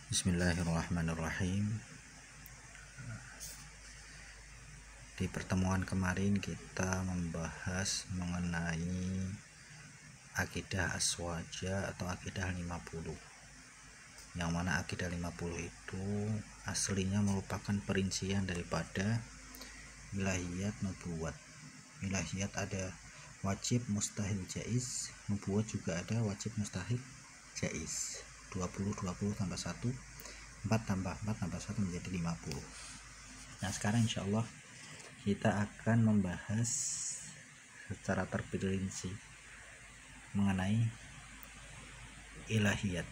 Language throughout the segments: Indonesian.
Bismillahirrahmanirrahim. Di pertemuan kemarin kita membahas mengenai akidah Aswaja atau akidah 50, yang mana akidah 50 itu aslinya merupakan perincian daripada ilahiyat nubuwat. Ilahiyat ada wajib, mustahil, jaiz. Nubuwat juga ada wajib, mustahil, jaiz. 20 tambah 1, 4 tambah 4 tambah 1 menjadi 50. Nah, sekarang insya Allah kita akan membahas secara terperinci mengenai ilahiyat.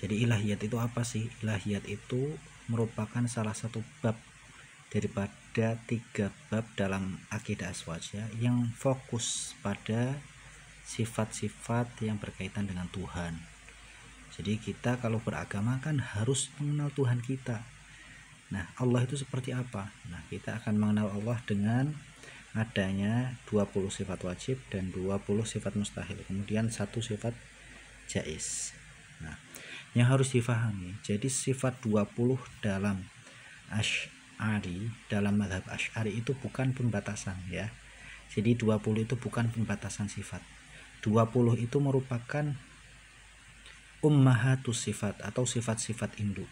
Jadi ilahiyat itu apa sih? Ilahiyat itu merupakan salah satu bab daripada 3 bab dalam akidah Aswaja yang fokus pada sifat-sifat yang berkaitan dengan Tuhan. Jadi kita kalau beragama kan harus mengenal Tuhan kita. Nah, Allah itu seperti apa? Nah, kita akan mengenal Allah dengan adanya 20 sifat wajib dan 20 sifat mustahil, kemudian 1 sifat jaiz. Nah, yang harus difahami, jadi sifat 20 dalam Asy'ari, dalam mazhab Asy'ari itu bukan pembatasan ya. Jadi 20 itu bukan pembatasan sifat. 20 itu merupakan ummahatus sifat atau sifat-sifat induk.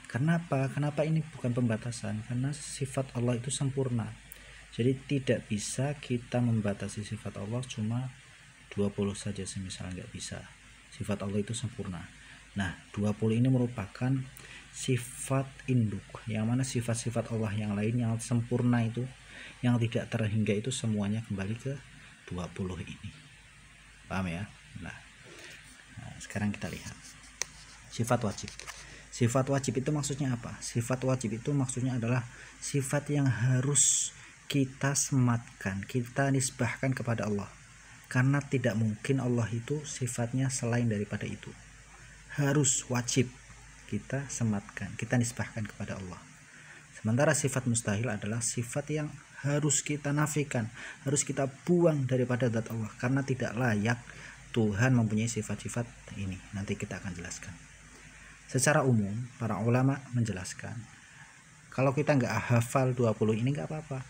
Kenapa ini bukan pembatasan? Karena sifat Allah itu sempurna. Jadi tidak bisa kita membatasi sifat Allah cuma 20 saja semisal, nggak bisa. Sifat Allah itu sempurna. Nah, 20 ini merupakan sifat induk, yang mana sifat-sifat Allah yang lain yang sempurna itu, yang tidak terhingga itu semuanya kembali ke 20 ini. Paham ya? Nah, sekarang kita lihat sifat wajib. Sifat wajib itu maksudnya apa? Sifat wajib itu maksudnya adalah sifat yang harus kita sematkan, kita nisbahkan kepada Allah, karena tidak mungkin Allah itu sifatnya selain daripada itu. Harus wajib kita sematkan, kita nisbahkan kepada Allah. Sementara sifat mustahil adalah sifat yang harus kita nafikan, harus kita buang daripada zat Allah, karena tidak layak Tuhan mempunyai sifat-sifat ini. Nanti kita akan jelaskan. Secara umum para ulama menjelaskan, kalau kita nggak hafal 20 ini nggak apa-apa.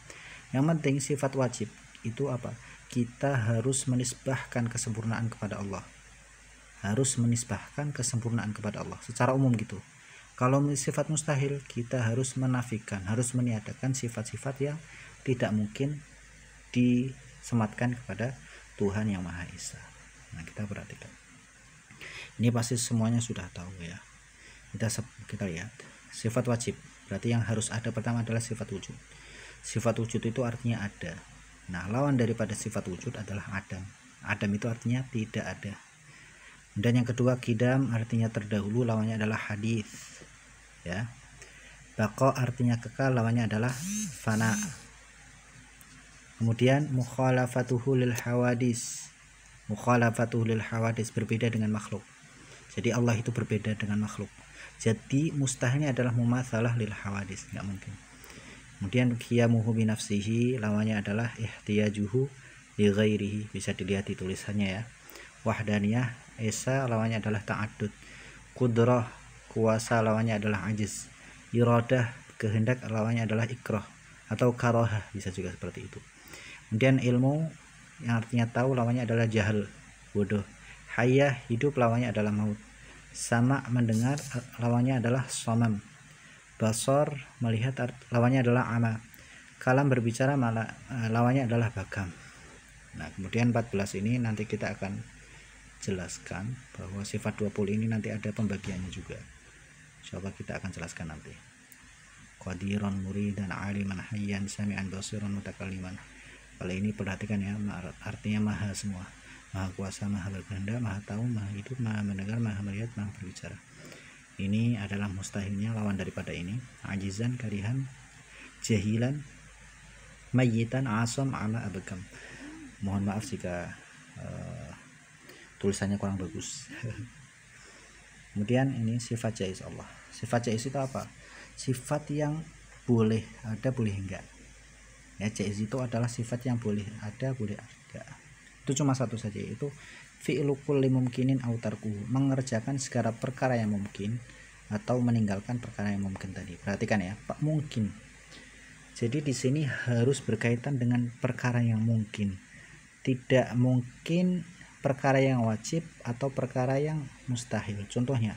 Yang penting sifat wajib itu apa? Kita harus menisbahkan kesempurnaan kepada Allah. Harus menisbahkan kesempurnaan kepada Allah secara umum gitu. Kalau sifat mustahil, kita harus menafikan, harus meniadakan sifat-sifat yang tidak mungkin disematkan kepada Tuhan yang Maha Esa. Nah, kita perhatikan. Ini pasti semuanya sudah tahu ya. Kita lihat sifat wajib. Berarti yang harus ada pertama adalah sifat wujud. Sifat wujud itu artinya ada. Nah, lawan daripada sifat wujud adalah adam. Adam itu artinya tidak ada. Dan yang kedua qidam, artinya terdahulu, lawannya adalah hadis. Ya. Baqa artinya kekal, lawannya adalah fana. Kemudian mukhalafatuhu lil hawadis. Mukhalafatuhu lil hawadis, berbeda dengan makhluk. Jadi Allah itu berbeda dengan makhluk. Jadi mustahilnya adalah mumatsalah lil hawadis, enggak mungkin. Kemudian qiyamuhu bi nafsihi, lawannya adalah ihtiyajuhu li ghairihi, bisa dilihat di tulisannya ya. Wahdaniyah esa, lawannya adalah ta'addud. Qudrah, kuasa, lawannya adalah ajiz. Iradah, kehendak, lawannya adalah ikrah atau karahah, bisa juga seperti itu. Kemudian ilmu yang artinya tahu, lawannya adalah jahil, bodoh. Hayah, hidup, lawannya adalah maut. Sama, mendengar, lawannya adalah somam. Basor, melihat, lawannya adalah ama. Kalam, berbicara, lawannya adalah bagam. Nah, kemudian 14 ini nanti kita akan jelaskan bahwa sifat 20 ini nanti ada pembagiannya juga. Insyaallah kita akan jelaskan nanti. Qadiran, muridan, aliman, hayyan, sami'an, basiran, mutakalliman. Kalau ini perhatikan ya, artinya maha semua. Maha kuasa, maha berkehendak, maha tahu, maha hidup, maha mendengar, maha melihat, maha berbicara. Ini adalah mustahilnya lawan daripada ini. Ajizan, karihan, jahilan, mayyitan, asam, ala, abagam. Mohon maaf jika tulisannya kurang bagus. Kemudian ini sifat jaiz Allah. Sifat jaiz itu apa? Sifat yang boleh ada, boleh enggak. Ya, jaiz itu adalah sifat yang boleh ada, boleh enggak. Itu cuma satu saja, yaitu fi'lu kulli mumkinin aw tarkuhu, mengerjakan segala perkara yang mungkin atau meninggalkan perkara yang mungkin tadi. Perhatikan ya, Pak, mungkin. Jadi di sini harus berkaitan dengan perkara yang mungkin. Tidak mungkin perkara yang wajib atau perkara yang mustahil. Contohnya,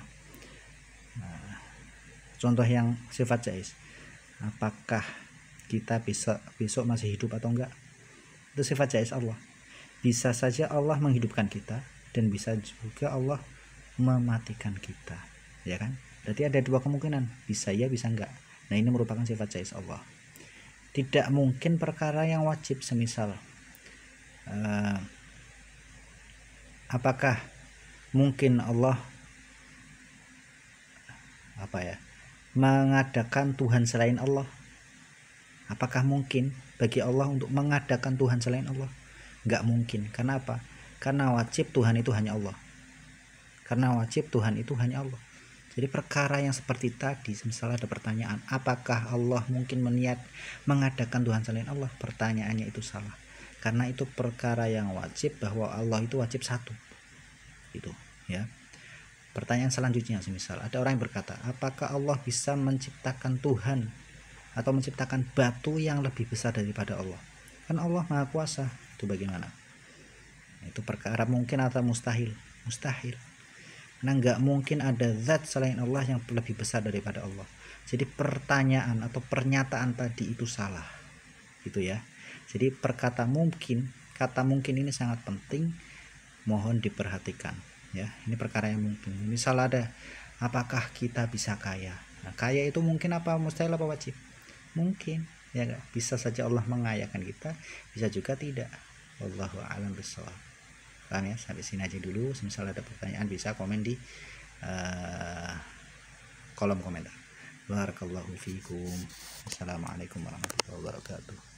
contoh yang sifat jaiz. Apakah kita besok masih hidup atau enggak? Itu sifat jaiz Allah. Bisa saja Allah menghidupkan kita dan bisa juga Allah mematikan kita, ya kan? Berarti ada dua kemungkinan, bisa ya bisa enggak. Nah, ini merupakan sifat jaiz Allah. Tidak mungkin perkara yang wajib, semisal apakah mungkin Allah mengadakan Tuhan selain Allah? Apakah mungkin bagi Allah untuk mengadakan Tuhan selain Allah? Enggak mungkin. Karena apa? Karena wajib Tuhan itu hanya Allah. Karena wajib Tuhan itu hanya Allah. Jadi perkara yang seperti tadi, misalnya ada pertanyaan, apakah Allah mungkin mengadakan Tuhan selain Allah? Pertanyaannya itu salah. Karena itu perkara yang wajib, bahwa Allah itu wajib satu. Itu, ya. Pertanyaan selanjutnya, semisal ada orang yang berkata, apakah Allah bisa menciptakan Tuhan atau menciptakan batu yang lebih besar daripada Allah? Kan Allah Maha Kuasa. Itu bagaimana? Itu perkara mungkin atau mustahil? Mustahil. Karena nggak mungkin ada zat selain Allah yang lebih besar daripada Allah. Jadi pertanyaan atau pernyataan tadi itu salah, gitu ya. Jadi kata mungkin ini sangat penting, mohon diperhatikan ya. Ini perkara yang mungkin. Misal ada, apakah kita bisa kaya? Nah, kaya itu mungkin apa, mustahil apa wajib? Mungkin, ya gak? Bisa saja Allah mengayakan kita, bisa juga tidak. Wallahu a'lam bishawab. Paham ya? Sampai sini aja dulu. Misal ada pertanyaan bisa komen di kolom komentar. Barakallahu fiikum. Assalamualaikum warahmatullahi wabarakatuh.